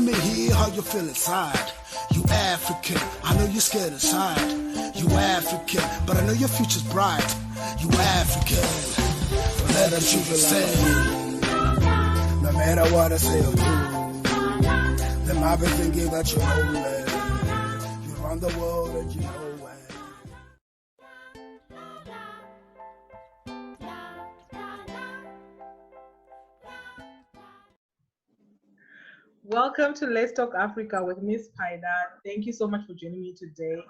let me hear how you feel inside. You African, I know you're scared inside. You African, but I know your future's bright. You African, so let us you sing. No matter what I say or do, them I've been thinking that you're holy. You run the world and you know it. Welcome to Let's Talk Africa with Miss Paida. Thank you so much for joining me today.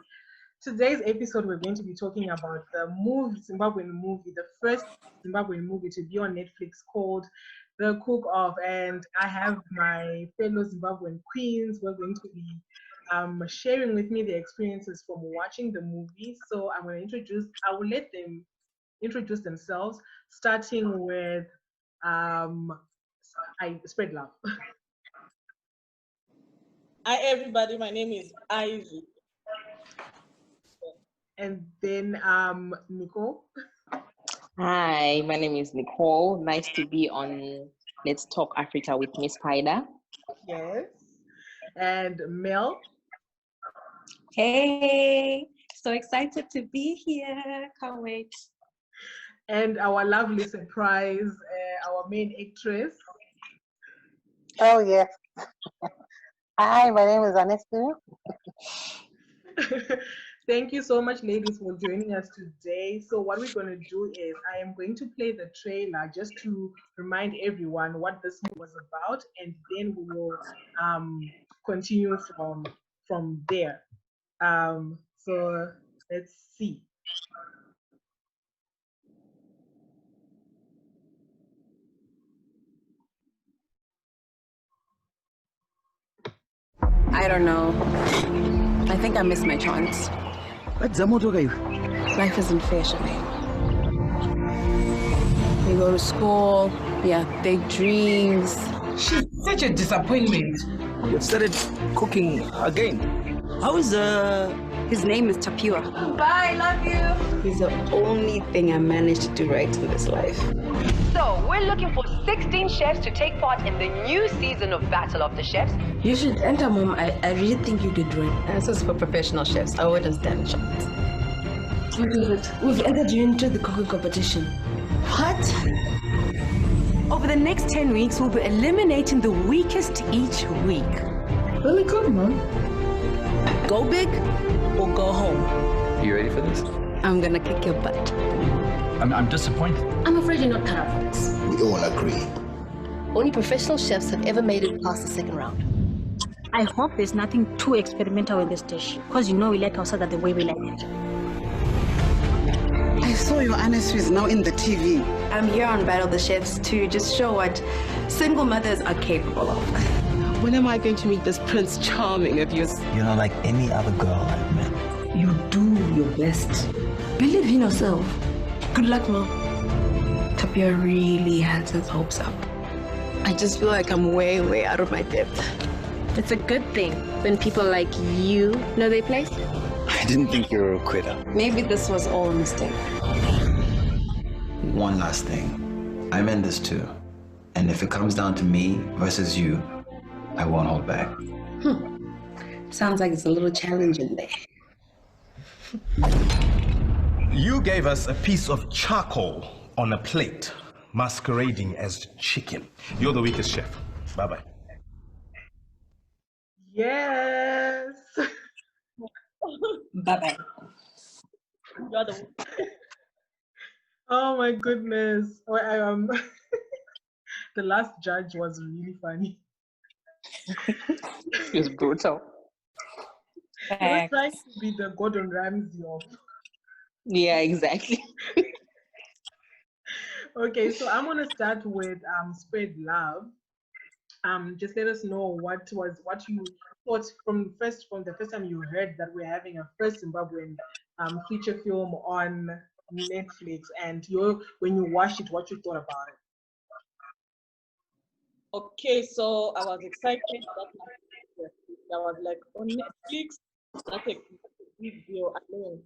Today's episode, we're going to be talking about the Zimbabwean movie, the first Zimbabwean movie to be on Netflix called The Cook-Off. And I have my fellow Zimbabwean queens who are going to be sharing with me their experiences from watching the movie. So I will let them introduce themselves, starting with I Spread Love. Hi everybody, my name is Ivy. And then Nicole. Hi, my name is Nicole. Nice to be on Let's Talk Africa with Miss Paida. Yes. And Mel. Hey, so excited to be here. Can't wait. And our lovely surprise, our main actress. Oh, yes. Hi, my name is Anestina. Thank you so much, ladies, for joining us today. So what we're going to do is I am going to play the trailer just to remind everyone what this movie was about, and then we will continue from there. So let's see. I don't know. I think I missed my chance. Life isn't fair, Shanae. We go to school, we have big dreams. She's such a disappointment. You've started cooking again. How is His name is Tapiwa. Bye, love you. He's the only thing I managed to do right in this life. So, we're looking for 16 chefs to take part in the new season of Battle of the Chefs. You should enter, Mom. I really think you could win. This is for professional chefs. I wouldn't stand a chance. We've entered you into the cooking competition. What? Over the next 10 weeks, we'll be eliminating the weakest each week. Really good, Mom. Go big or go home. You ready for this? I'm gonna kick your butt. I'm disappointed. I'm afraid you're not cut out for this. We all agree. Only professional chefs have ever made it past the second round. I hope there's nothing too experimental in this dish, because you know we like our salad the way we like it. I saw your ancestry is now in the TV. I'm here on Battle of the Chefs to just show what single mothers are capable of. When am I going to meet this Prince Charming of yours? You're not like any other girl I've met. You do your best. Believe in yourself. Good luck, Mom. Tapia really has his hopes up. I just feel like I'm way, way out of my depth. It's a good thing when people like you know their place. I didn't think you were a quitter. Maybe this was all a mistake. One last thing. I'm in this too. And if it comes down to me versus you, I won't hold back. Sounds like it's a little challenge in there. You gave us a piece of charcoal on a plate, masquerading as chicken. You're the weakest chef. Bye-bye. Yes. Bye-bye. You're the Oh my goodness. The last judge was really funny. It was brutal. He was trying to be the Gordon Ramsay of. Yeah, exactly. Okay, so I'm gonna start with Spread Love. Just let us know what you thought from the first time you heard that we're having a first Zimbabwean feature film on Netflix, and when you watched it, what you thought about it. Okay, so I was excited. I was like, on Netflix, that's a big deal alone.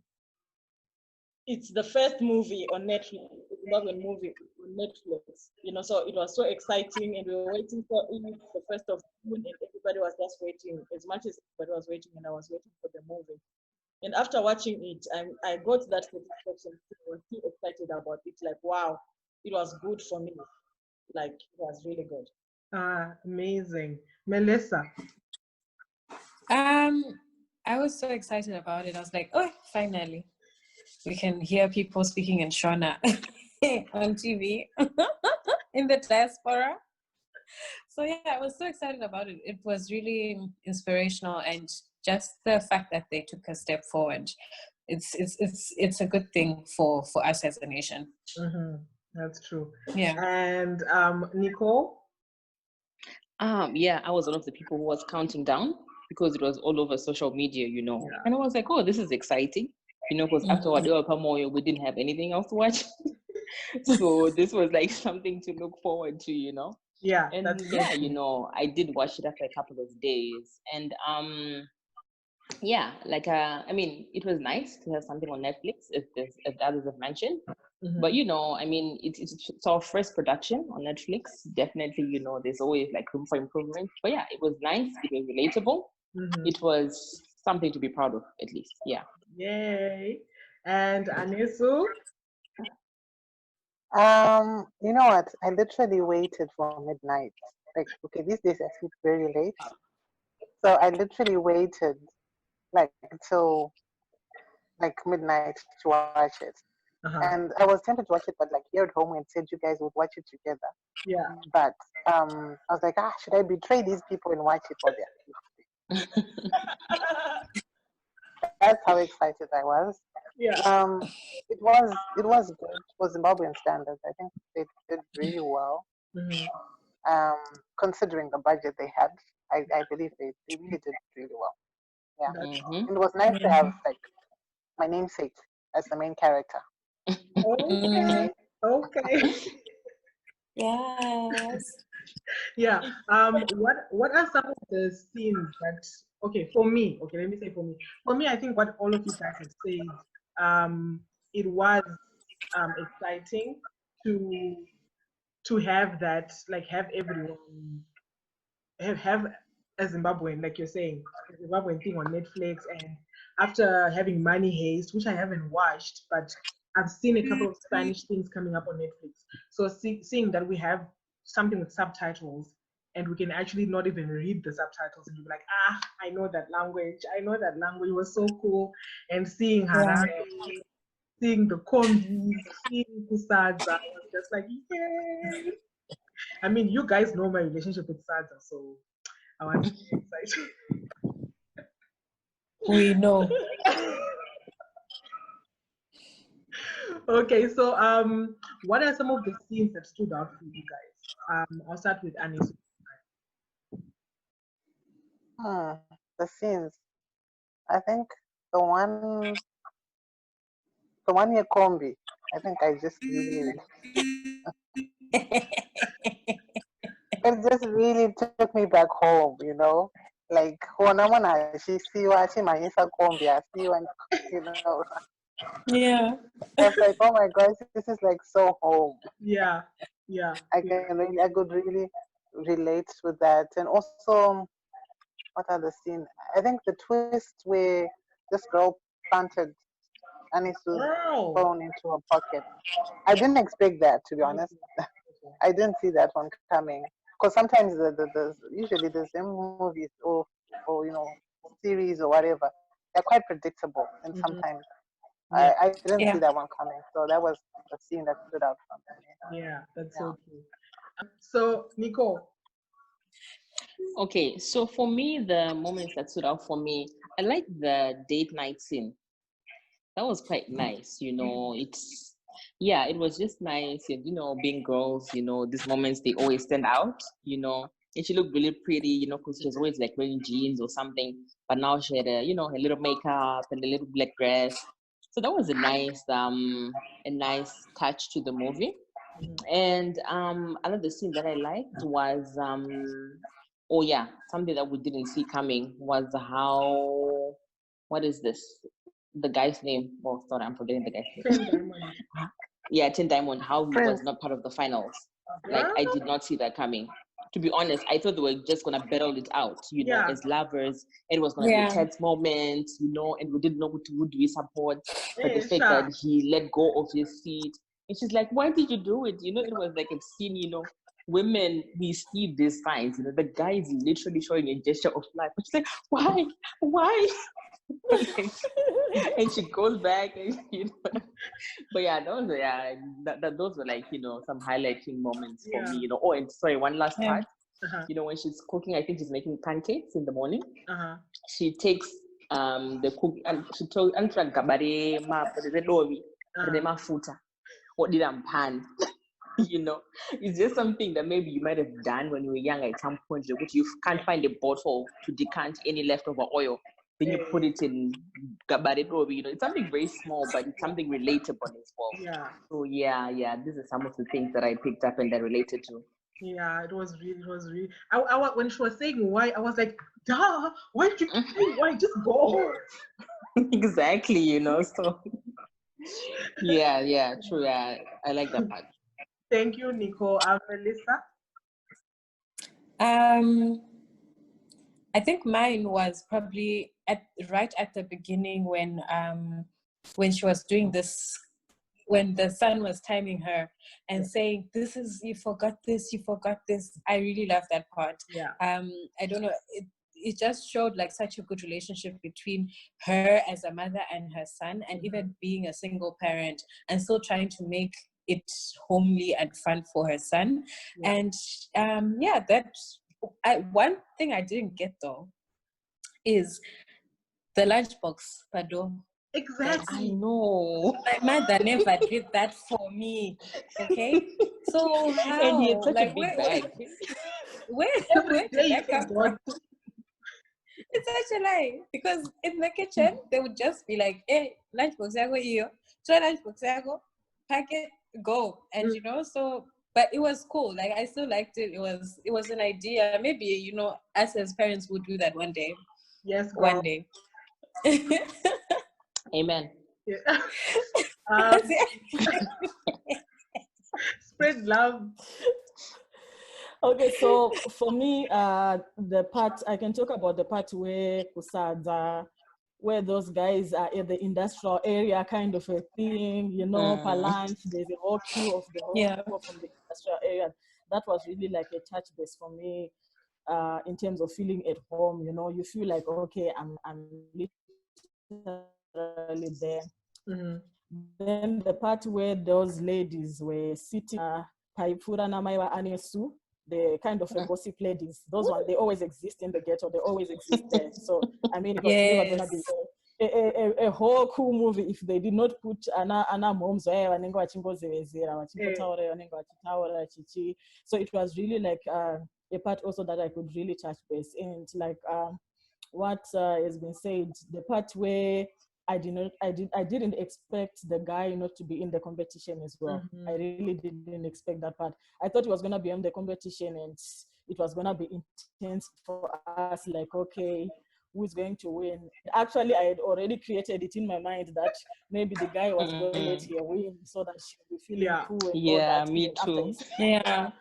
it's the first movie on Netflix, Zimbabwean movie on Netflix. So it was so exciting, and we were waiting for it the 1st of June, and everybody was just waiting. As much as everybody was waiting, and I was waiting for the movie. And after watching it, I got that satisfaction. I was too excited about it. Like, wow, it was good for me. Like, it was really good. Amazing. Melissa. I was so excited about it. I was like, oh, finally, we can hear people speaking in Shona on TV in the diaspora. So yeah, I was so excited about it. It was really inspirational, and just the fact that they took a step forward, it's a good thing for us as a nation. Mm-hmm. That's true. Yeah. And Nicole? Yeah, I was one of the people who was counting down because it was all over social media, Yeah. And I was like, oh, this is exciting, because after Wadua we didn't have anything else to watch. So this was like something to look forward to, Yeah. And that's yeah, true. I did watch it after a couple of days. And yeah, like I mean, it was nice to have something on Netflix, if others have mentioned. Mm-hmm. But I mean, it's our first production on Netflix. Definitely, there's always like room for improvement. But yeah, it was nice. It was relatable. Mm-hmm. It was something to be proud of, at least. Yeah. Yay! And Anisu? You know what? I literally waited for midnight. Like, okay, these days I sleep very late, so I literally waited like until like midnight to watch it. And I was tempted to watch it, but like here at home, and said you guys would watch it together. Yeah. But I was like, should I betray these people and watch it for their 50? That's how excited I was. Yeah. It was good for Zimbabwean standards. I think they did really well. Mm-hmm. Considering the budget they had, I believe they really did really well. Yeah. Mm-hmm. It was nice to have like my namesake as the main character. Okay. Okay. Yes. Yeah. What are some of the scenes that, okay, for me, let me say for me. For me, I think what all of you guys have said, it was exciting to have that, like have everyone have a Zimbabwean, like you're saying, a Zimbabwean thing on Netflix. And after having Money Heist, which I haven't watched, but I've seen a couple of Spanish things coming up on Netflix. So seeing that we have something with subtitles, and we can actually not even read the subtitles, and you're like, I know that language. It was so cool. And seeing Harare, seeing the Kombis, seeing Kusadza, I was just like, yay. I mean, you guys know my relationship with Sadza, so I want to be excited. We know. Okay, so what are some of the scenes that stood out for you guys? I'll start with Anis. The scenes. I think the one near Kombi. I think I just really it just really took me back home, Like she see what she Manisa Kombi, I see when Yeah. I was like, oh my gosh, this is like so home. Yeah. I could really relate with that. And also, what are the scene? I think the twist where this girl planted Anisu's phone into her pocket. I didn't expect that, to be honest. I didn't see that one coming. Because sometimes usually the Zim movies or series or whatever, they're quite predictable, and sometimes I didn't see that one coming. So that was the scene that stood out for me. Yeah, that's so true. So Nicole. Okay, so for me, the moments that stood out for me, I like the date night scene. That was quite nice, it was just nice, and being girls, these moments, they always stand out, and she looked really pretty, because she was always like wearing jeans or something, but now she had a little makeup and a little black dress. So that was a nice touch to the movie. And another scene that I liked was something that we didn't see coming was how, what is this? the guy's name. Oh, sorry, I'm forgetting the guy's Ten name. Diamond. Yeah, Tin Diamond, how he was not part of the finals. Like, I Girl. did not see that coming. To be honest, I thought they were just gonna battle it out, you know, Yeah. as lovers. It was gonna be a tense moment, you know, and we didn't know who do we support. But the fact that he let go of his seat, and she's like, "Why did you do it?" You know, it was like a scene, you know. Women, we see these signs, you know, the guy is literally showing a gesture of life. But she's like, why? And she goes back and, you know, but yeah, those were like, you know, some highlighting moments for me, you know. Oh, and sorry, one last part. You know, when she's cooking, I think she's making pancakes in the morning. She takes the cook and she told Antra Gabare ma mafuta what did pan. You know, it's just something that maybe you might have done when you were young at some point, which you can't find a bottle to decant any leftover oil. Then you put it in gabare, you know, it's something very small, but it's something relatable as well. Yeah. So yeah, these are some of the things that I picked up and that related to. Yeah, it was really. I when she was saying why, I was like, duh, why did you say why? Just go. Exactly, you know. So yeah, true. Yeah, I like that part. Thank you, Nico. Melissa. I think mine was probably right at the beginning when she was doing this, when the son was timing her and saying, you forgot this. I really love that part. Yeah. I don't know, it just showed like such a good relationship between her as a mother and her son, and even being a single parent and still trying to make it homely and fun for her son. And one thing I didn't get though is the lunchbox, pardon. Exactly. I know. My mother never did that for me. Okay. So how? And he had such like, a big bag. Where did that come from? It's such a lie, because in the kitchen they would just be like, "Hey, lunchbox yago iyo, try lunchbox yago, pack it, go," and you know. So, but it was cool. Like, I still liked it. It was an idea. Maybe, you know, us as parents would do that one day. Yes, girl. One day. Amen. Yeah. Spread love. Okay, so for me, the part I can talk about the part where Kusada, where those guys are in the industrial area, kind of a thing, you know, per lunch. There's a whole queue of the whole people from the industrial area. That was really like a touch base for me, in terms of feeling at home. You know, you feel like, okay, I'm literally there. Then the part where those ladies were sitting, Paipura Namaiwa Anesu, the kind of a gossip ladies, those ones, they always exist in the ghetto, they always exist there. So, I mean, it was never going to be a whole cool movie if they did not put Anna moms where so it was really like a part also that I could really touch base. And like what has been said, the part where I didn't expect the guy not to be in the competition as well. I really didn't expect that part. I thought it was gonna be in the competition and it was gonna be intense for us, like, okay, who's going to win? Actually, I had already created it in my mind that maybe the guy was going to let her win so that she would be feeling cool and all that. Me too. Make it a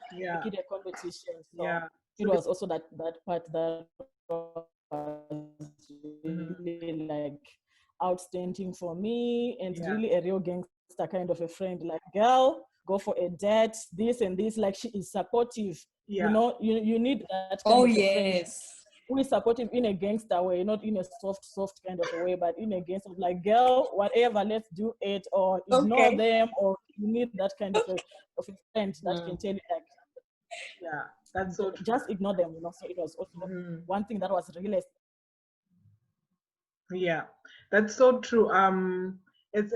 competition. So it was also that part that was really like outstanding for me, and really a real gangster kind of a friend, like, girl, go for a date, this and this, like, she is supportive. You know, you need that kind of a friend who is supportive in a gangster way, not in a soft kind of a way, but in a gangster, like, girl, whatever, let's do it, or ignore them, or you need that kind of a friend that can tell you, like, that's so true. Just ignore them, you know. So it was also one thing that was really. Yeah, that's so true. It's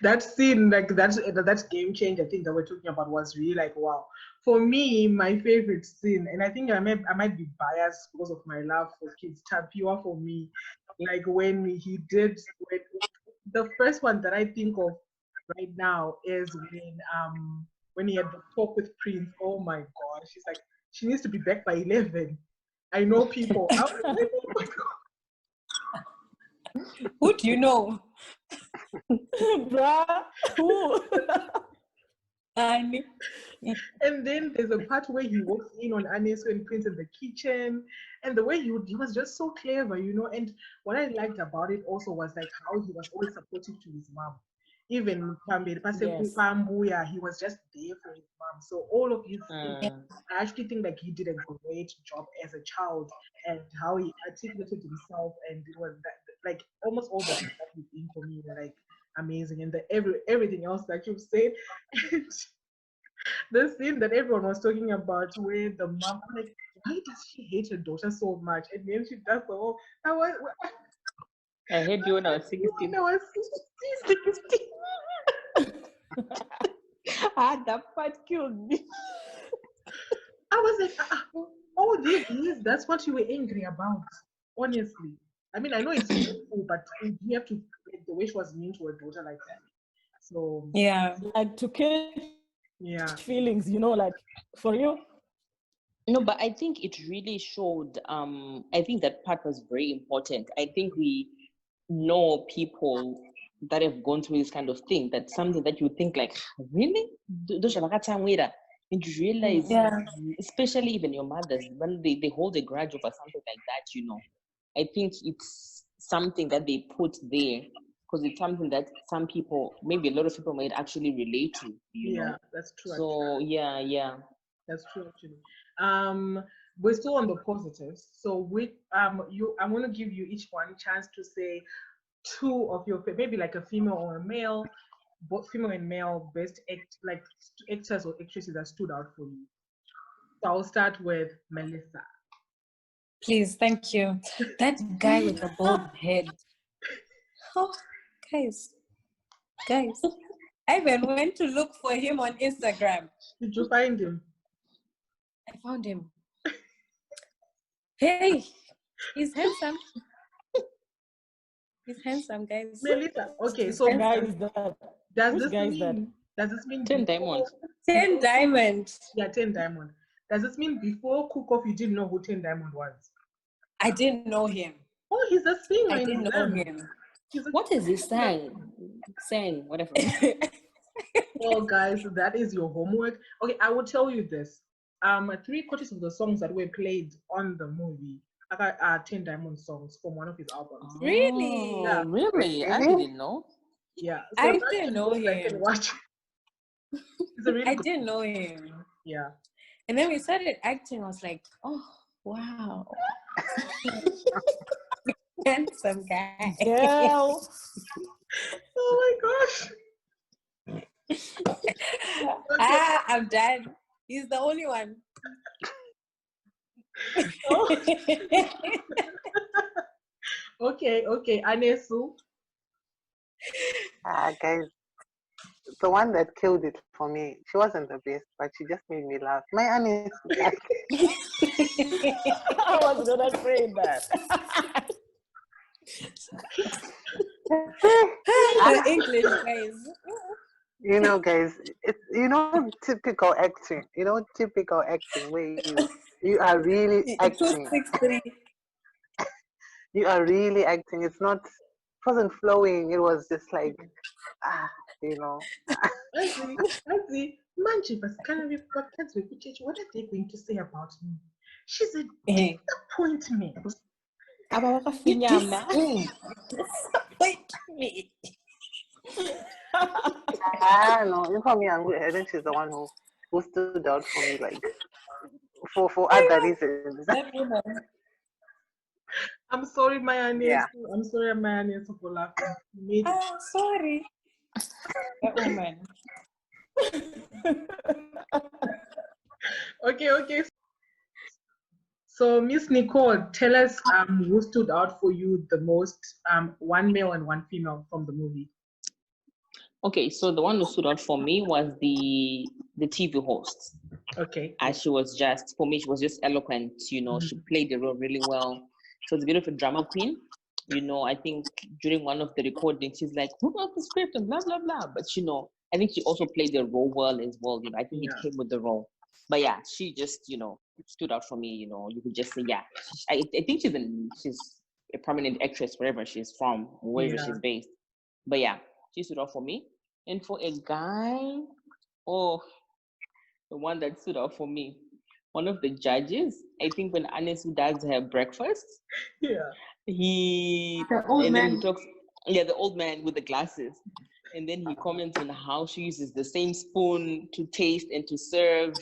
that scene, like that game change, I think, that we're talking about was really like, wow. For me, my favorite scene, and I think I might be biased because of my love for kids, Tapua for me, like when the first one that I think of right now is when he had the talk with Prince. Oh my God, she's like, she needs to be back by 11. I know people. I was like, oh my God. Who do you know? Bruh, who? And then there's a part where he walks in on Anesu and Prince in the kitchen, and the way he was just so clever, you know. And what I liked about it also was like how he was always supportive to his mom. Even Pambuya, he was just there for his mom. So all of his things, I actually think like he did a great job as a child, and how he articulated himself, and it was that, like almost all the things that he did for me were like amazing, and everything else that you've said. And the scene that everyone was talking about where the mom, I'm like, why does she hate her daughter so much? And then she does the whole, I hate you when I was 16. When I was 16. That part killed me. I was like, all these years, that's what you were angry about, honestly. I mean, I know it's painful, but you have to, like, the way she was mean to her daughter like that. So yeah, like to catch feelings, you know, like for you. No, but I think it really showed. I think that part was very important. I think we know people that have gone through this kind of thing. That's something that you think like, really? And you realize, especially even your mothers, when they hold a grudge over something like that, you know. I think it's something that they put there because it's something that some people, maybe a lot of people might actually relate to, you know. That's true. So yeah. That's true actually. We're still on the positives. So with I'm going to give you each one chance to say two of your, maybe like a female or a male, both female and male best actors or actresses that stood out for you. So I'll start with Melissa. Please, thank you. That guy with the bald head. Oh, guys. I even went to look for him on Instagram. Did you find him? I found him. Hey, he's handsome. He's handsome, guys. Melissa, okay, so guys, does this mean 10 diamonds? 10 diamonds. Yeah, 10 diamond. Does this mean before Cookoff you didn't know who 10 diamond was? I didn't know him. Oh, he's a singer. I didn't know him. What is he saying? Whatever. Well, guys, that is your homework. Okay, I will tell you this. 3/4 of the songs that were played on the movie are 10 diamond songs from one of his albums. Really? Yeah. Really? I didn't know. Yeah. So I didn't know him. I can watch. I didn't know him. Yeah. And then we started acting. I was like, oh, wow. Handsome guy. Girl. Oh my gosh. I'm done. He's the only one. Okay. Anesu. Guys, the one that killed it for me, she wasn't the best, but she just made me laugh. My Anesu. I was gonna say that. English, guys. You know, guys, it's typical acting. Typical acting where you are really acting. You are really acting. It wasn't flowing. It was just like, I see. Manchivas, what are they going to say about me? She's a disappointment. No, for me, I think she's the one who stood out for me, like for other reasons. I'm sorry, Maya Anesu. I'm sorry, Maya Anesu, for laughing. Sorry. Woman. Okay. So, Miss Nicole, tell us who stood out for you the most, one male and one female from the movie. Okay, so the one who stood out for me was the TV host. Okay. As she was just, for me, she was just eloquent, she played the role really well. She was a bit of a drama queen. I think during one of the recordings, she's like, who wrote the script and blah, blah, blah. But, I think she also played the role well as well. I think it came with the role. But yeah, she just, stood out for me, you could just say, yeah. I think she's a prominent actress wherever she's from, wherever Yeah. she's based. But yeah, she stood out for me. And for a guy, oh, the one that stood out for me, one of the judges, I think when Anisu does her breakfast, Yeah. The old and then he man. talks, yeah, the old man with the glasses. And then he comments on how she uses the same spoon to taste and to serve.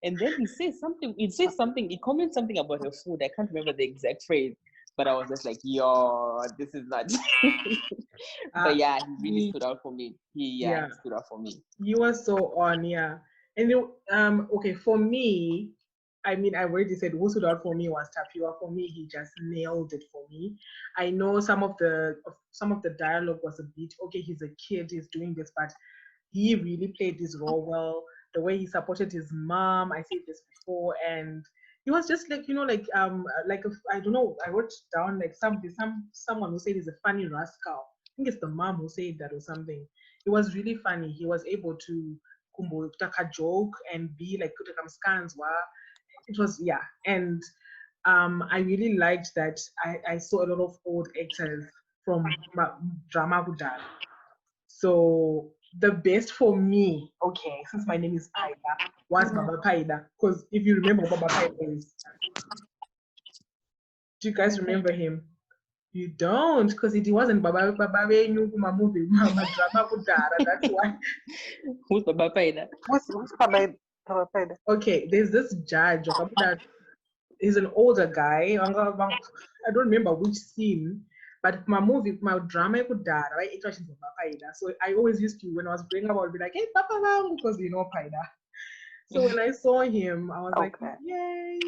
And then he comments something about her food. I can't remember the exact phrase, but I was just like, yo, this is not. But yeah, he really stood out for me. He stood out for me. You were so on, yeah. And okay, for me, I mean, I already said who stood out for me was Tapiwa. For me, he just nailed it for me. I know some of the dialogue was a bit okay. He's a kid, he's doing this, but he really played this role well. The way he supported his mom, I said this before, and he was just like I don't know. I wrote down like someone who said he's a funny rascal. I think it's the mom who said that or something. It was really funny. He was able to take a joke and be like scans. It was and I really liked that I saw a lot of old actors from drama Kudala. So the best for me, okay, since my name is Paida, was Baba Paida. Because if you remember Baba Paida is, do you guys remember him? You don't, because it wasn't Baba movie, Mama drama Kudala. That's why. Who's Baba Paida? Who's Baba Paida? Okay, there's this judge that is an older guy. I don't remember which scene, but my drama Kudala, right? It was Baba Paida. So I always used to, when I was growing up, I would be like, hey, Papa, because you know Paida. So when I saw him, I was like, yay.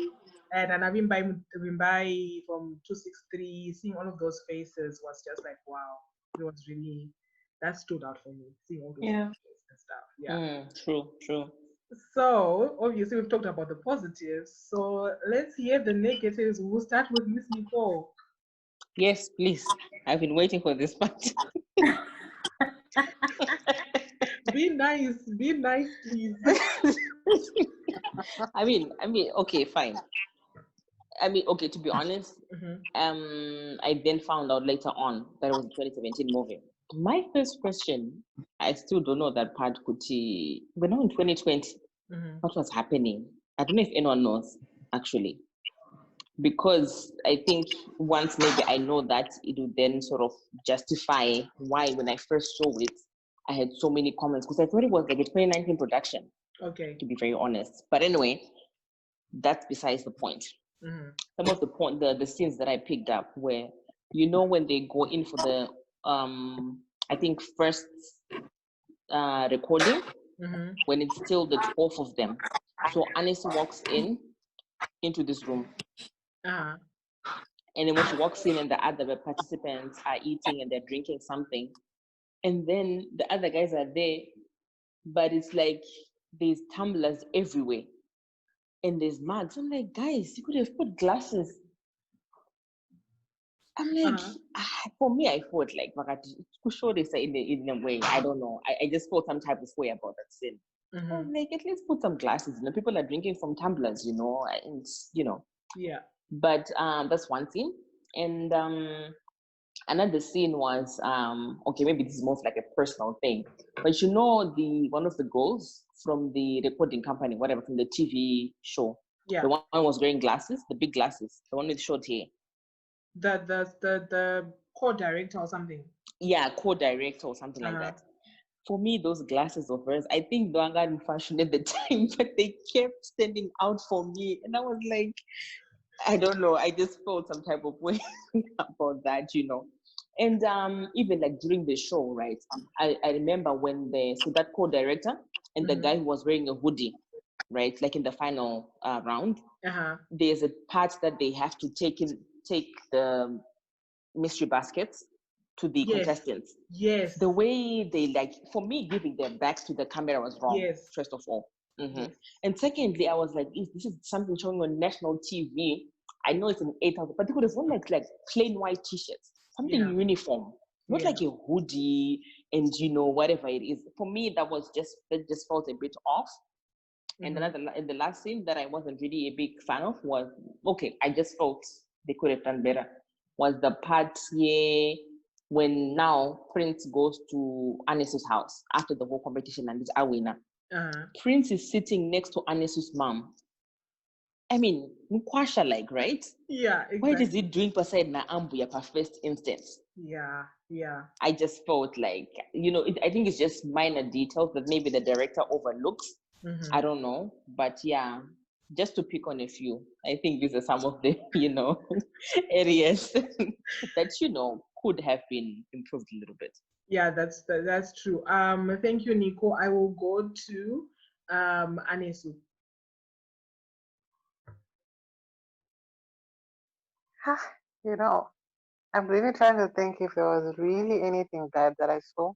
And I've been by from 263, seeing all of those faces was just like, wow. It was really, that stood out for me, seeing all those faces and stuff. Yeah. True. So obviously we've talked about the positives. So let's hear the negatives. We'll start with Miss Nicole. Yes, please. I've been waiting for this part. Be nice, please. I mean, okay, fine. I mean, okay, to be honest, I then found out later on that it was a 2017 movie. My first question, I still don't know that part, Kuti. We're now in 2020. What was happening? I don't know if anyone knows, actually. Because I think once maybe I know that, it would then sort of justify why when I first saw it, I had so many comments. Because I thought it was like a 2019 production. Okay. To be very honest. But anyway, that's besides the point. Some of the scenes that I picked up were, you know, when they go in for the I think first recording, when it's still the 12 of them. So Anis walks into this room. And then when she walks in and the other participants are eating and they're drinking something, and then the other guys are there, but it's like there's tumblers everywhere. And there's mugs. I'm like, guys, you could have put glasses. I'm like, for me, I thought like, show this in a way. I don't know. I just felt some type of way about that scene. I'm like, at least put some glasses. You know, people are drinking from tumblers. You know, and you know. Yeah. But that's one scene. And another scene was okay, maybe this is more like a personal thing, but you know, one of the girls from the recording company, whatever, from the TV show, the one was wearing glasses, the big glasses, the one with short hair, the co-director or something. Yeah, co-director or something like that. For me, those glasses of hers, I think they were in fashion at the time, but they kept standing out for me, and I was like, I don't know. I just felt some type of way about that, you know. And even like during the show, right? I remember when so that co-director and the guy who was wearing a hoodie, right? Like in the final round, there's a part that they have to take the mystery baskets to the contestants. Yes. The way they for me, giving their backs to the camera was wrong. Yes. First of all. And secondly, I was like, this is something showing on national TV. I know it's an 8,000, but they could have worn like plain white t-shirts, something uniform, not like a hoodie and you know whatever it is. For me, that just felt a bit off. And the last scene that I wasn't really a big fan of was, okay, I just felt they could have done better. was the part when now Prince goes to Anesu's house after the whole competition and is a winner. Prince is sitting next to Anesu's mom. I mean, Mukwasha, like, right? Yeah, exactly. What is he doing beside na Ambuya per first instance? Yeah. I just felt like, I think it's just minor details that maybe the director overlooks. I don't know. But yeah, just to pick on a few, I think these are some of the, areas that, could have been improved a little bit. Yeah, that's true. Thank you, Nico. I will go to Anesu. I'm really trying to think if there was really anything bad that I saw,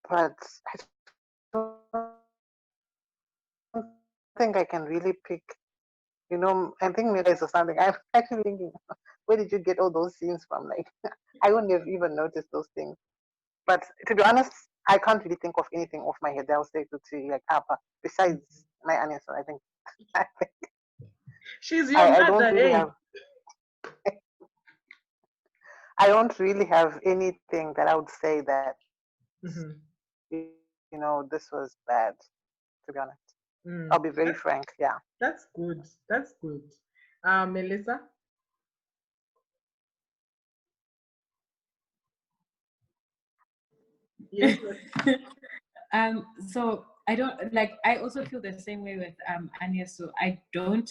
but I don't think I can really pick. I think maybe it's something. I'm actually thinking, where did you get all those scenes from? Like, I wouldn't have even noticed those things. But to be honest, I can't really think of anything off my head that I'll say to like Apa. Besides my answer, I think she's your mother. I don't really have. I don't really have anything that I would say that this was bad. To be honest, I'll be very frank. Yeah, that's good. That's good. Melissa. Yes. So I don't I also feel the same way with Anya. So I don't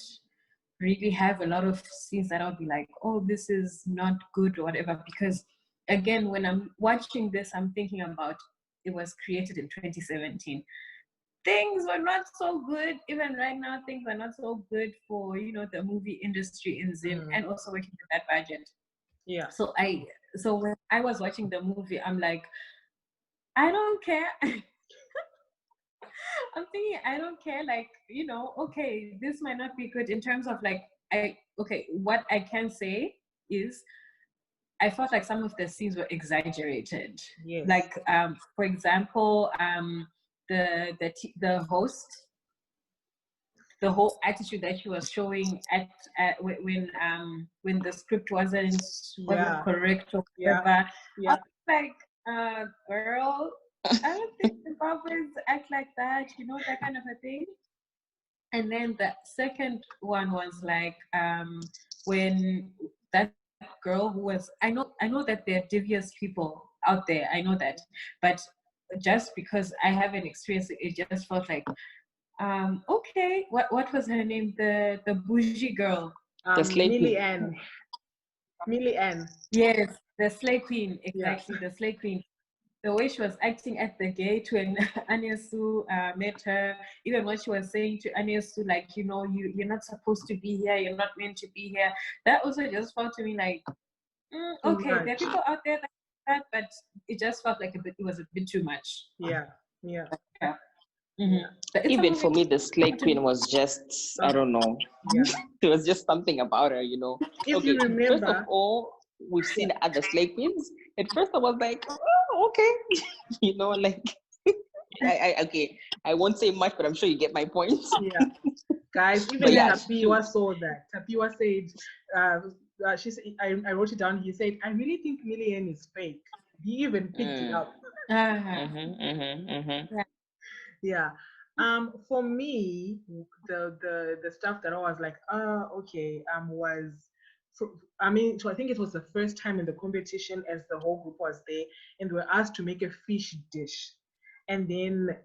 really have a lot of scenes that I'll be like, oh, this is not good or whatever, because again, when I'm watching this, I'm thinking about it was created in 2017. Things were not so good. Even right now, things are not so good for the movie industry in Zim, and also working with that budget. Yeah. So when I was watching the movie, I'm like, I don't care. I'm thinking, I don't care, okay, this might not be good in terms of what I can say is I felt like some of the scenes were exaggerated. Yes. Like, for example, the host, the whole attitude that she was showing when the script wasn't correct or whatever. Yeah. I was like, girl, I don't think Zimbabweans act like that, that kind of a thing. And then the second one was like when that girl who was, I know that there are devious people out there, I know that, but just because I haven't experienced it, it just felt like, okay, what was her name? The bougie girl. The slave Millie Ann. Yes, the slay queen, exactly, the slay queen. The way she was acting at the gate when Anyasu met her, even what she was saying to Anyasu, like, you're not supposed to be here, you're not meant to be here. That also just felt to me like, okay, there are people out there like that, but it just felt like it was a bit too much. Yeah. Mm-hmm. Even for me, the slay queen was just, I don't know. Yeah. There was just something about her, If you remember, first of all, we've seen other slay queens. At first, I was like, oh, okay. I won't say much, but I'm sure you get my point. Yeah. Guys, even Tapiwa saw that. Tapiwa said, she said, I wrote it down. He said, I really think Millian is fake. He even picked it up. Yeah. For me, the stuff that I was like, okay, was, so I think it was the first time in the competition as the whole group was there, and they were asked to make a fish dish, and then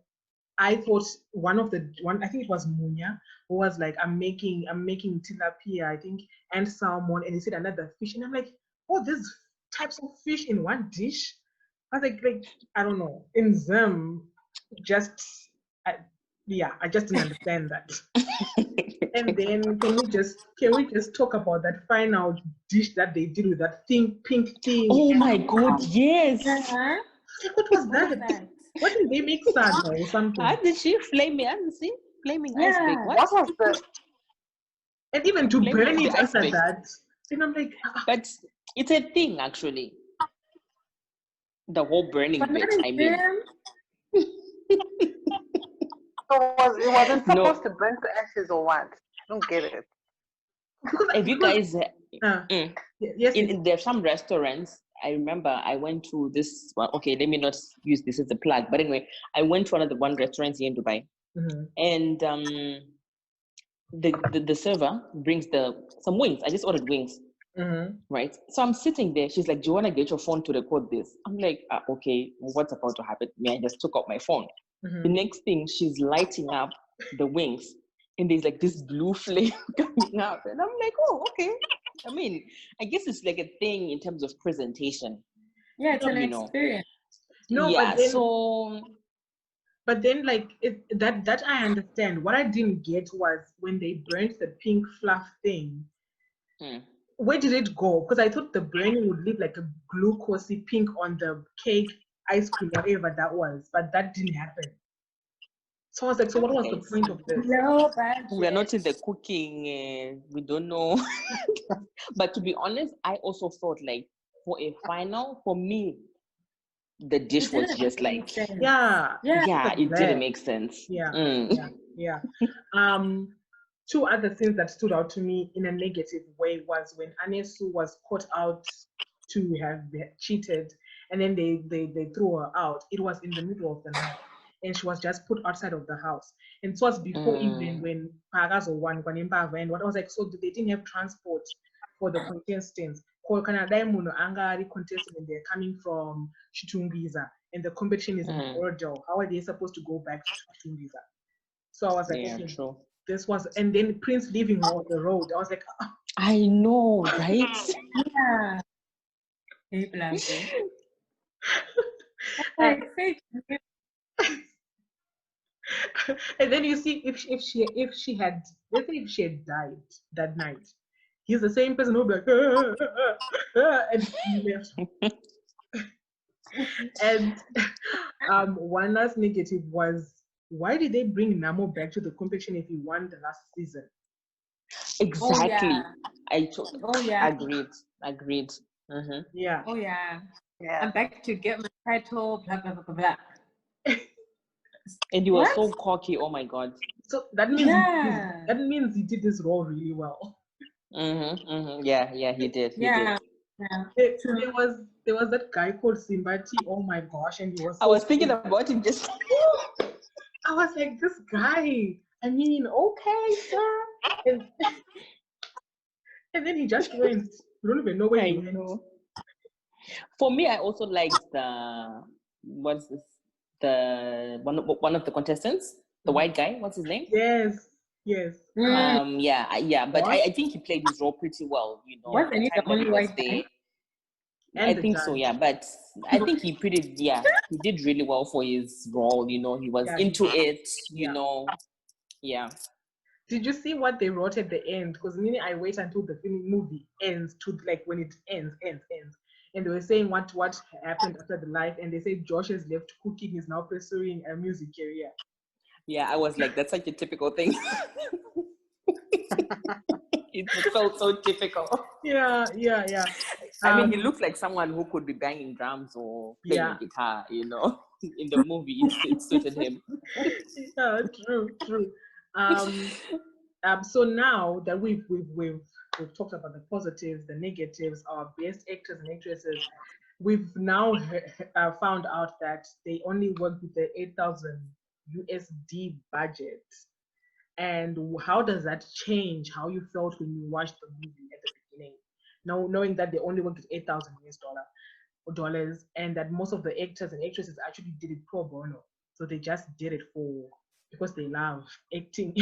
I thought I think it was Munya, who was like, I'm making tilapia, I think, and salmon, and he said another fish, and I'm like, oh, there's types of fish in one dish. I was like I don't know, in Zim, I just didn't understand that. And then can we just talk about that final dish that they did with that pink thing? Oh my God, yes. What was that? What did they make sad or something? How did she flaming iceberg? What was the? And even to burn it after that, and I'm like, but it's a thing actually. The whole burning bit. I mean. So it wasn't supposed to burn to ashes or what? I don't get it. Have you guys Yes. There are some restaurants. I remember I went to this one. Okay, let me not use this as a plug, but anyway, I went to one restaurant here in Dubai, and the server brings some wings. I just ordered wings. Right. So I'm sitting there. She's like, "Do you want to get your phone to record this?" I'm like, "Okay, what's about to happen?" I just took out my phone. The next thing, she's lighting up the wings, and there's like this blue flame coming up, and I'm like, "Oh, okay." I mean, I guess it's like a thing in terms of presentation. Yeah, it's an experience. No, yeah. But then, like that I understand. What I didn't get was when they burnt the pink fluff thing. Where did it go? Because I thought the burning would leave like a glucosey pink on the cake, ice cream, whatever that was, but that didn't happen. So I was like, so what was the point of this? No, we're not in the cooking. We don't know. But to be honest, I also thought like for a final, for me, the dish was just like it didn't make sense. Yeah. Two other things that stood out to me in a negative way was when Anesu was caught out to have cheated, and then they threw her out. It was in the middle of the night, and she was just put outside of the house. And it was before even when Pagazo won, and what I was like, so they didn't have transport for the contestants. Contestant, and they're coming from Chitumbiza, and the competition is in Bordeaux. How are they supposed to go back to Chitumbiza? So I was like, okay, true. This was, and then Prince leaving her on the road. I was like, I know, right? And then you see, if she had, let's say if she had died that night, he's the same person who'll be like, and he left. And one last negative was, why did they bring Namo back to the competition if he won the last season? Exactly. Agreed. Yeah. Oh yeah. I'm back to get my title, blah blah blah blah. And you were so cocky. Oh my god. So that means he did this role really well. Yeah, he did. Yeah. There was that guy called Simbati. Oh my gosh, and he was. I was thinking about him just. I was like, this guy. I mean, okay, sir. And then he just went. You don't even know where he went. For me, I also liked one of the contestants, the white guy. What's his name? Yes. But I think he played his role pretty well. You know, wasn't he the only white guy? I think so, yeah. But I think he did really well for his role. You know, he was into it. You know, yeah. Did you see what they wrote at the end? Because I wait until the movie ends to like when it ends. And they were saying what happened after the life, and they say Josh has left cooking, is now pursuing a music career. Yeah, I was like, that's such a typical thing. It felt so typical. Yeah. I mean, he looks like someone who could be banging drums or playing guitar, you know. In the movie, it suited him. Yeah, true. So now that we've talked about the positives, the negatives, our best actors and actresses, we've now found out that they only work with the 8,000 USD budget. And how does that change how you felt when you watched the movie at the beginning? Now, knowing that they only worked with 8,000 US dollars, and that most of the actors and actresses actually did it pro bono, so they just did it because they love acting.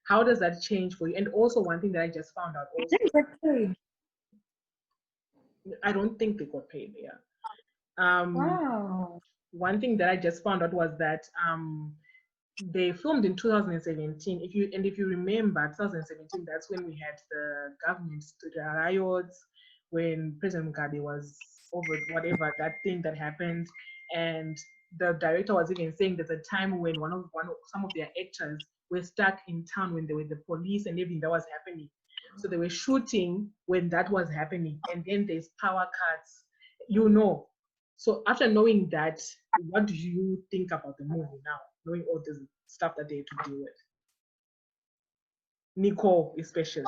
How does that change for you? And also, one thing that I just found out also, I don't think they got paid. Yeah. Wow. One thing that I just found out was that they filmed in 2017. If you remember, 2017, that's when we had the government riots, when President Mugabe was over whatever that thing that happened, and the director was even saying there's a time when some of their actors were stuck in town when there were the police and everything that was happening. So they were shooting when that was happening, and then there's power cuts, you know. So after knowing that, what do you think about the movie now, knowing all this stuff that they have to deal with? Nicole, especially.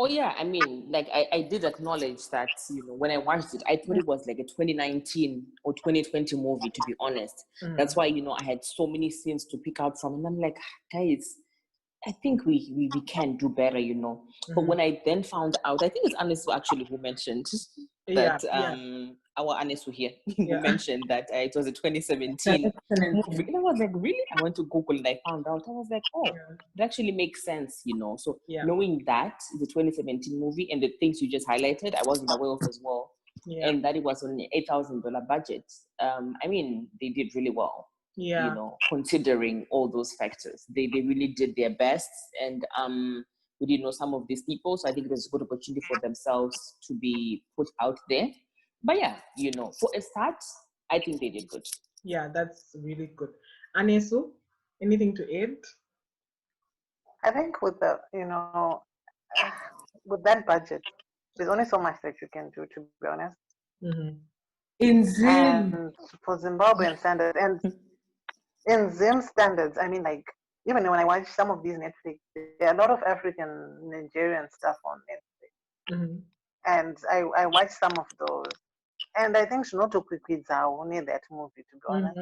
Oh yeah, I mean, like I did acknowledge that, when I watched it, I thought it was like a 2019 or 2020 movie, to be honest. That's why, I had so many scenes to pick out from. And I'm like, guys, I think we can do better, But when I then found out, I think it's Anisu actually who mentioned that our Anisu here who mentioned that it was a 2017 movie. And I was like, really? I went to Google and I found out. I was like, oh, it actually makes sense, So knowing that it's a 2017 movie and the things you just highlighted, I wasn't aware of as well. And that it was on an $8,000 budget. I mean, they did really well. Considering all those factors, they really did their best, and we didn't know some of these people, so I think it was a good opportunity for themselves to be put out there. But yeah, for a start, I think they did good. Yeah, that's really good. Anesu, anything to add? I think with the with that budget, there's only so much that you can do, to be honest. In Zim. And for Zimbabwean standards, and in Zim standards, I mean, like, even when I watch some of these Netflix, there are a lot of African Nigerian stuff on Netflix. And I watch some of those. And I think Shinoto Kwikwidza need that movie, to be honest.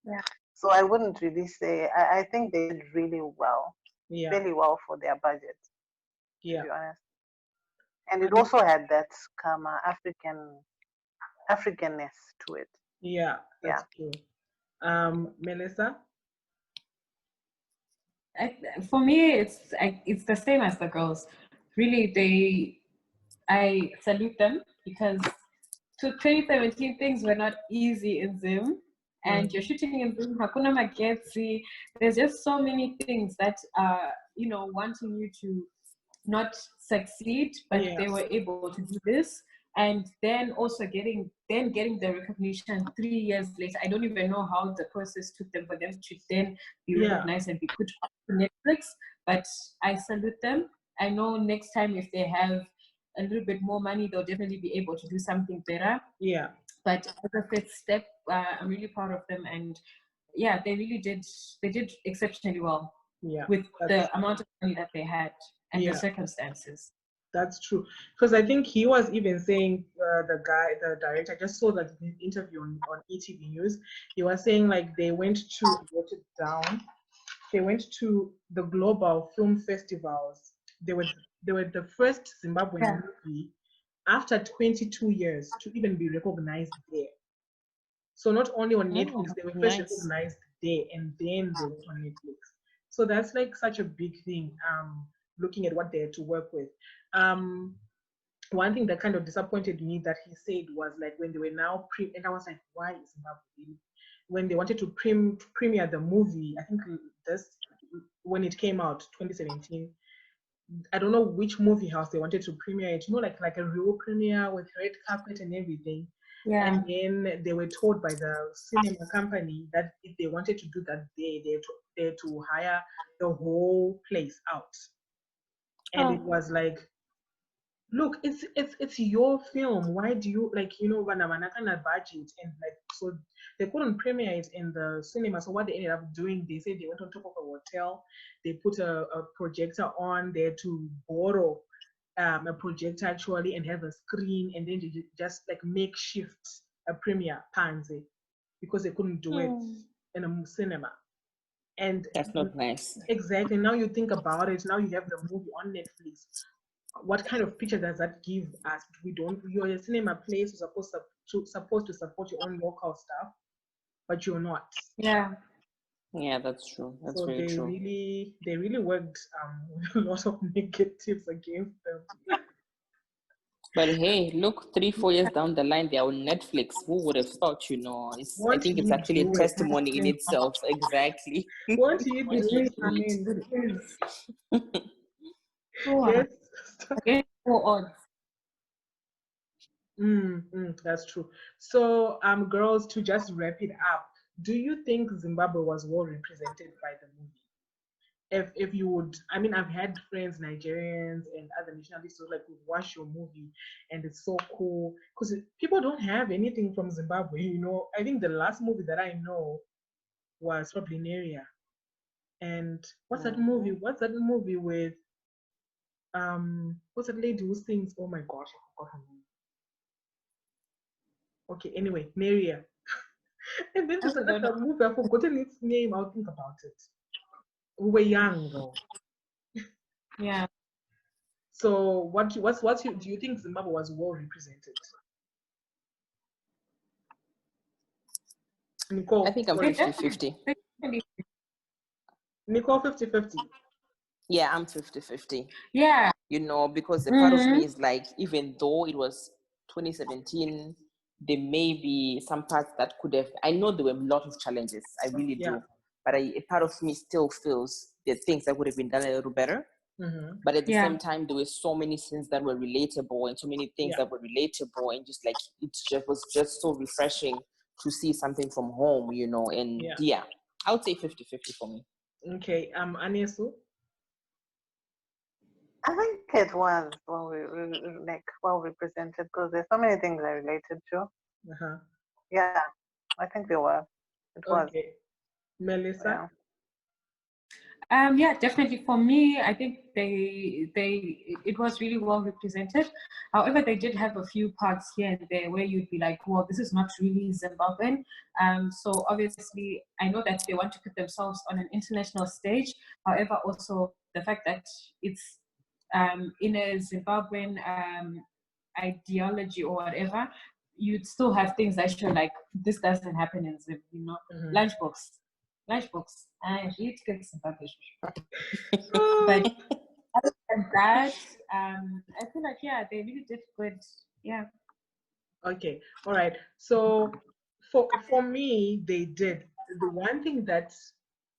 Yeah. So I wouldn't really say, I think they did really well. Really well for their budget, to be honest. And it also had that Africanness to it. Yeah, that's true. Melissa? For me, it's the same as the girls. Really, I salute them because to 2017 things were not easy in Zim, and you're shooting in Zim, Hakuna Magetsi. There's just so many things that are, wanting you to not succeed, but they were able to do this. And then also getting the recognition 3 years later. I don't even know how the process took them for them to then be recognized and be put on Netflix, but I salute them. I know next time if they have a little bit more money, they'll definitely be able to do something better. Yeah. But as a first step, I'm really proud of them, and they really did. They did exceptionally well. With the amount of money that they had and the circumstances. That's true, because I think he was even saying, the director, I just saw that interview on ETV News. He was saying like they went to the global film festivals. They were the first Zimbabwean movie after 22 years to even be recognized there. So not only on Netflix, they were first recognized there, and then they went on Netflix. So that's like such a big thing. Looking at what they had to work with. One thing that kind of disappointed me that he said was like when they were now and I was like, why is Zimbabwe? When they wanted to premiere the movie, I think when it came out, 2017. I don't know which movie house they wanted to premiere it. Like a real premiere with red carpet and everything. Yeah. And then they were told by the cinema company that if they wanted to do that day, they had to hire the whole place out. And it was like, look, it's your film. Why do you wanna budget, and like, so they couldn't premiere it in the cinema. So what they ended up doing, they said they went on top of a hotel, they put a projector on there to borrow a projector actually and have a screen, and then they just like makeshift a premiere pansy because they couldn't do it in a cinema. And that's not nice. Exactly. Now you think about it, now you have the movie on Netflix. What kind of picture does that give us? You're a cinema place, you're supposed to support your own local stuff, but you're not. Yeah, that's true. That's so very true. They really worked a lot of negatives against them. But hey, look, 3-4 years down the line, they're on Netflix. Who would have thought? I think it's actually a testimony in itself. Exactly. What do you do? I mean, yes. That's true. So, girls, to just wrap it up, do you think Zimbabwe was well represented by the movie? If you would, I mean, I've had friends, Nigerians and other nationalists, who like would watch your movie, and it's so cool because people don't have anything from Zimbabwe. I think the last movie that I know was probably Neria. And what's that movie? What's that movie with what's that lady who sings? Oh my gosh, I forgot her name. Okay, anyway, Maria. And then to start the movie, I've forgotten its name. I'll think about it. We were young though. Yeah. So do you think Zimbabwe was well represented? Nicole, I think I'm 50-50. Nicole, 50-50. Yeah, I'm 50-50. Yeah. You know, because a part of me is like, even though it was 2017, there may be some parts that could have, I know there were a lot of challenges, I really do. But a part of me still feels there are things that would have been done a little better. But at the same time, there were so many scenes that were relatable and so many things that were relatable, and just like was just so refreshing to see something from home, you know. And I would say 50-50 for me. Okay, Anesu? I think it was well represented because there's so many things I related to. Yeah, I think they were. It was. Okay, Melissa. Yeah, definitely. For me, I think it was really well represented. However, they did have a few parts here and there where you'd be like, well, this is not really Zimbabwean. So obviously, I know that they want to put themselves on an international stage. However, also the fact that it's in a Zimbabwean ideology or whatever, you'd still have things that you're like, this doesn't happen in Zimbabwe, you know, lunchbox. I eat cooks and But other than that, I feel like they really did good. Yeah. Okay. All right. So for me, they did. The one thing that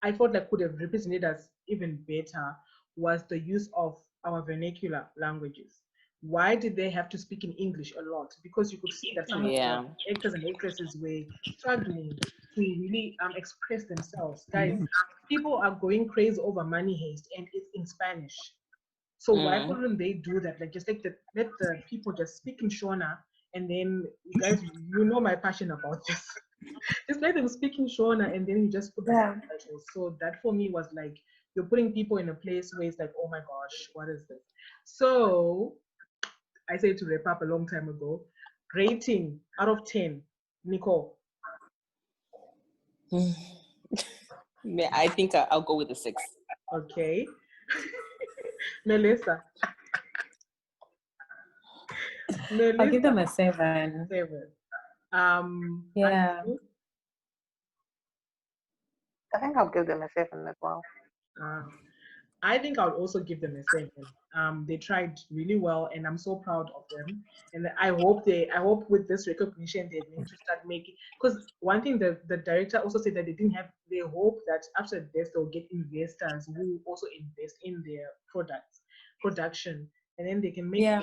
I thought that could have represented us even better was the use of our vernacular languages. Why did they have to speak in English a lot? Because you could see that some of the actors and actresses were struggling to really express themselves. Guys, people are going crazy over Money Heist, and it's in Spanish. So why couldn't they do that? Like, just let the people just speak in Shona, and then you guys, you know my passion about this. Just let them speak in Shona, and then you just put the subtitles. So that for me was like, you're putting people in a place where it's like, oh my gosh, what is this? So I said to wrap up a long time ago, rating out of 10, Nicole. I think I'll go with a 6. Okay. Melissa. I'll give them a 7. 7. Yeah. I think I'll give them a 7 as well. I think I'll also give them a 7. They tried really well, and I'm so proud of them. And I hope with this recognition they're going to start making. Because one thing the director also said that they hope that after this they'll get investors who also invest in their production, and then they can make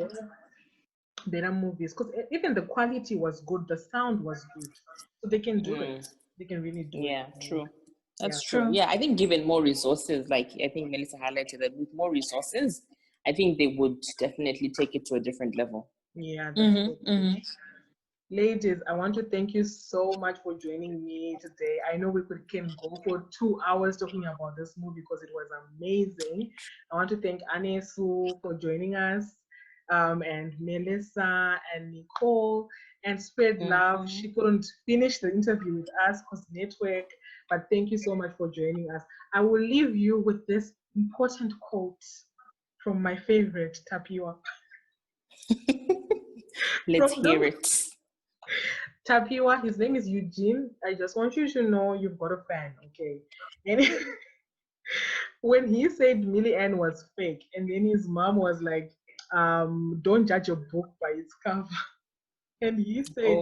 better movies. Because even the quality was good, the sound was good, so they can do it. They can really do it. Yeah, true. That's true. Yeah, I think given more resources, like I think Melissa highlighted that with more resources, I think they would definitely take it to a different level. Yeah. That's Ladies, I want to thank you so much for joining me today. I know we can go for 2 hours talking about this movie because it was amazing. I want to thank Anesu for joining us, and Melissa and Nicole, and Spread Love. She couldn't finish the interview with us because network, but thank you so much for joining us. I will leave you with this important quote from my favorite, Tapiwa. Let's hear it. Tapiwa, his name is Eugene. I just want you to know you've got a fan, okay? And when he said Millie Ann was fake, and then his mom was like, don't judge a book by its cover. And he said,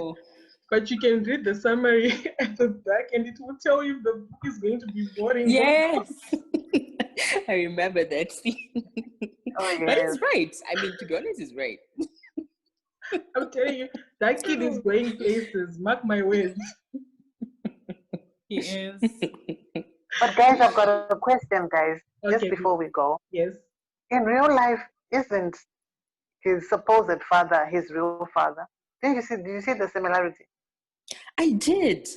but you can read the summary at the back and it will tell you if the book is going to be boring. Yes. I remember that scene. But it's right. I mean, to be honest, it's right. I'm telling you, that kid is going places. Mark my words. He is. But guys, I've got a question, guys. Just before we go. Yes. In real life, isn't his supposed father his real father? Did you see the similarity? I did.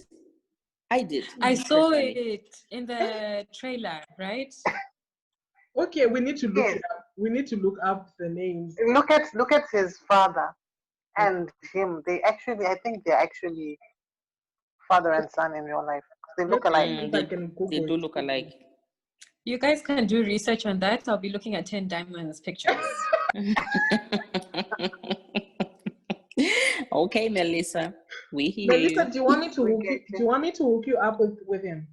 I saw it in the trailer, right? Okay, we need to look it up. We need to look up the names. Look at his father and him. They actually, I think they're actually father and son in real life. They look alike. They do look alike. You guys can do research on that. I'll be looking at 10 Diamonds pictures. Okay, Melissa, we hear Melissa, you. do you want me to hook you up with him?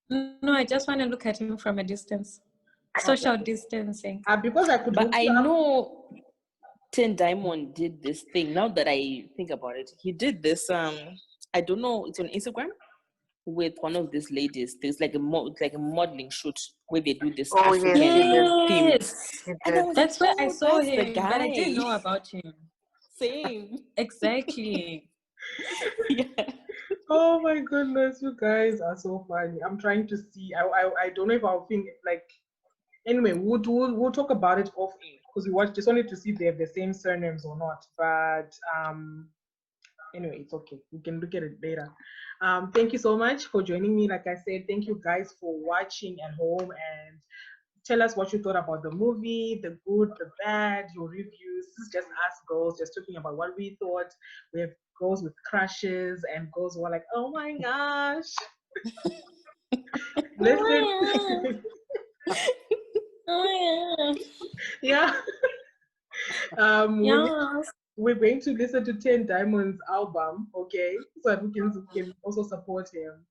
No, I just want to look at him from a distance. Social distancing. Because I could. But I know 10 Diamond did this thing. Now that I think about it, he did this. I don't know. It's on Instagram with one of these ladies. There's like a modeling shoot where they do this African theme. That's where I saw that's the him, but I didn't know guy. about him. Same. Exactly. Oh my goodness, you guys are so funny. I'm trying to see. I don't know if I'll think like. Anyway, we'll talk about it off air because we just wanted to see if they have the same surnames or not. But anyway, it's okay. We can look at it later. Thank you so much for joining me. Like I said, thank you guys for watching at home and tell us what you thought about the movie, the good, the bad, your reviews. This is just us girls just talking about what we thought. We have girls with crushes and girls who are like, oh my gosh. Listen. Yeah. We're going to listen to 10 Diamonds album, okay, so that we can also support him.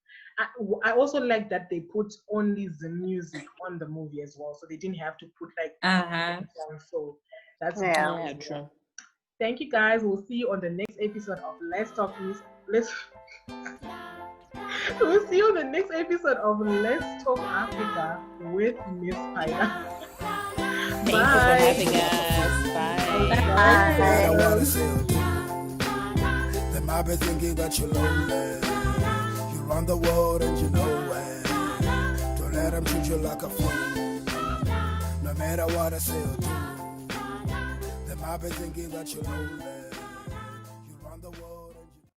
I also like that they put only the music on the movie as well, so they didn't have to put like songs. So that's true. Thank you guys. We'll see you on the next episode of Let's Talk Miss. We'll see you on the next episode of Let's Talk Africa with Miss Spider. Thank you for having us. They might be thinking that you're lonely. You run the world and you know it. Don't let them treat you like a fool. No matter what I say or do. They might be thinking that you're lonely.